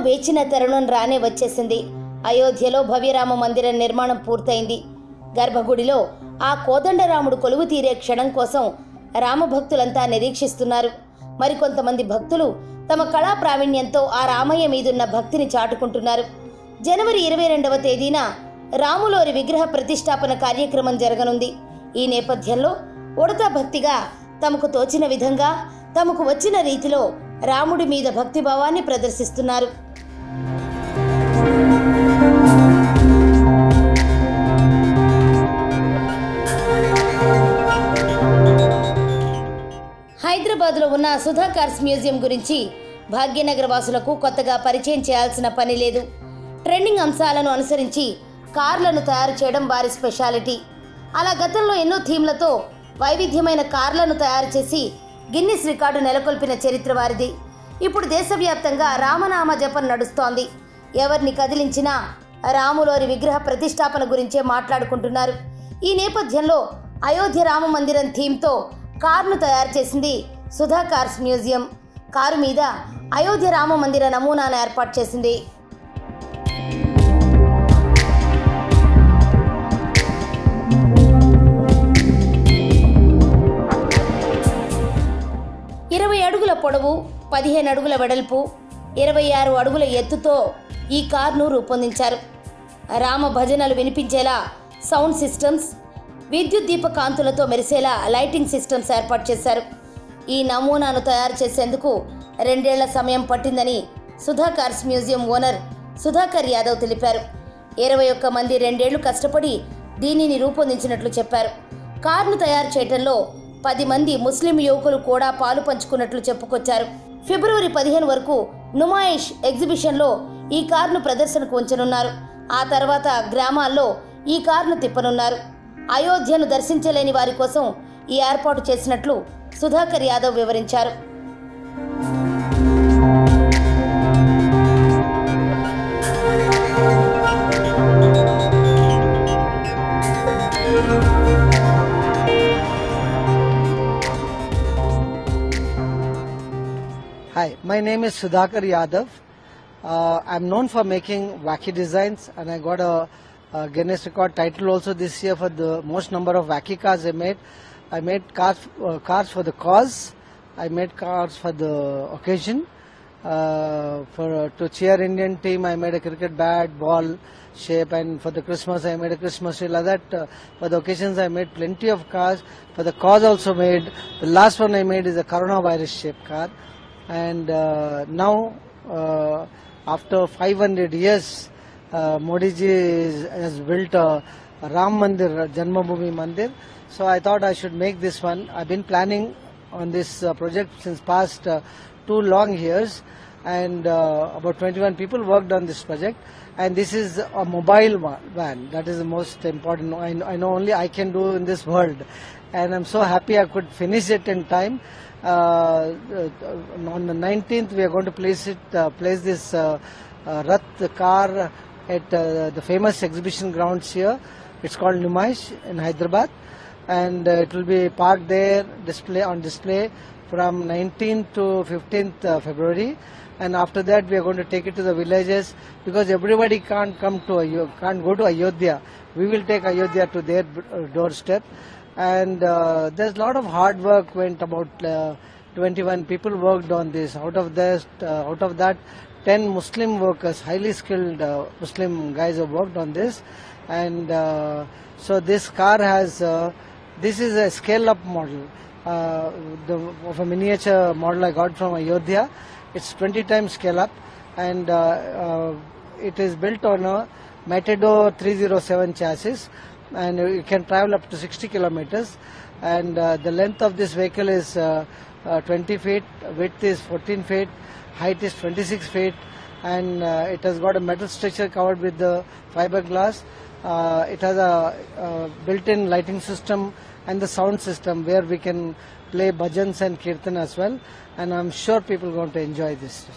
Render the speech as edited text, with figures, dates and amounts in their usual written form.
వేచిన తరుణం రానే వచ్చేసింది. అయోధ్యలో భవ్యరామ మందిరం నిర్మాణం పూర్తయింది. గర్భగుడిలో ఆ కోదండరాముడు కొలువు తీరే క్షణం కోసం రామభక్తులంతా నిరీక్షిస్తున్నారు. మరికొంతమంది భక్తులు తమ కళా ప్రావీణ్యంతో ఆ రామయ్య మీదున్న భక్తిని చాటుకుంటున్నారు. జనవరి 22వ తేదీన రాములోరి విగ్రహ ప్రతిష్టాపన కార్యక్రమం జరగనుంది. ఈ నేపథ్యంలో ఉడతా భక్తిగా తమకు తోచిన విధంగా తమకు వచ్చిన రీతిలో రాముడి మీద భక్తిభావాన్ని ప్రదర్శిస్తున్నారు. హైదరాబాద్లో ఉన్న సుధా కార్స్ మ్యూజియం గురించి భాగ్యనగర వాసులకు కొత్తగా పరిచయం చేయాల్సిన పని లేదు. ట్రెండింగ్ అంశాలను అనుసరించి కార్లను తయారు చేయడం వారి స్పెషాలిటీ. అలా గతంలో ఎన్నో థీమ్లతో వైవిధ్యమైన కార్లను తయారు చేసి గిన్నిస్ రికార్డు నెలకొల్పిన చరిత్ర వారిది. ఇప్పుడు దేశవ్యాప్తంగా రామనామ జపం నడుస్తోంది. ఎవరిని కదిలించినా రాములోరి విగ్రహ ప్రతిష్టాపన గురించే మాట్లాడుకుంటున్నారు. ఈ నేపథ్యంలో అయోధ్య రామ మందిరం థీమ్తో కార్ను తయారు చేసింది సుధా కార్స్ మ్యూజియం. కారు మీద అయోధ్య రామ మందిర నమూనాను ఏర్పాటు చేసింది. అడుగుల పొడవు, 15 అడుగుల వెడల్పు, 26 అడుగుల ఎత్తుతో ఈ కార్ను రూపొందించారు. రామ భజనలు వినిపించేలా సౌండ్ సిస్టమ్స్, విద్యుత్ దీప కాంతులతో మెరిసేలా లైటింగ్ సిస్టమ్స్ ఏర్పాటు చేశారు. ఈ నమూనాను తయారు చేసేందుకు 2 ఏళ్ల సమయం పట్టిందని Sudha cars museum owner Sudhakar Yadav తెలిపారు. 21 మంది 2 ఏళ్లు కష్టపడి దీనిని రూపొందించినట్లు చెప్పారు. కార్ను తయారు చేయడంలో 10 మంది ముస్లిం యువకులు కూడా పాలు పంచుకున్నట్లు చెప్పుకొచ్చారు. ఫిబ్రవరి 15 వరకు నుమాయిష్ ఎగ్జిబిషన్లో ఈ కార్ను ప్రదర్శనకు ఉంచనున్నారు. ఆ తర్వాత గ్రామాల్లో ఈ కార్ను తిప్పనున్నారు. అయోధ్యను దర్శించలేని వారి కోసం ఈ ఏర్పాటు చేసినట్లు సుధాకర్ యాదవ్ వివరించారు. Hi, my name is Sudhakar Yadav. I'm known for making wacky designs, and I got a Guinness Record title also this year for the most number of wacky cars I made. I made cars for the cause. I made cars for the occasion. To cheer Indian team, I made a cricket bat, ball shape, and for the Christmas, I made a Christmas tree. Like that, for the occasions, I made plenty of cars. For the cause, also made. The last one I made is a coronavirus shaped car. And now, after 500 years, Modi ji has built a Ram Mandir, Janmabhoomi Mandir. So I thought I should make this one. I've been planning on this project since past 2 long years, and about 21 people worked on this project. And this is a mobile van. That is the most important. I know only I can do in this world, and I'm so happy I could finish it in time. On the 19th, we are going to place this Rath car at the famous exhibition grounds here. It's called Numaish in Hyderabad, and it will be parked there, on display from 19th to 15th February. And after that, we are going to take it to the villages, because everybody can't go to Ayodhya. We will take Ayodhya to their doorstep. And there's a lot of hard work went. About 21 people worked on this. Out of that 10 Muslim workers, highly skilled Muslim guys have worked on this. And so this car has this is a scale up model of a miniature model I got from Ayodhya. It's 20 times scale up, and it is built on a Matador 307 chassis, and you can travel up to 60 kilometers. And the length of this vehicle is 20 feet, width is 14 feet, height is 26 feet, and it has got a metal structure covered with the fiberglass. It has a built-in lighting system and the sound system where we can play bhajans and kirtan as well, and I'm sure people are going to enjoy this.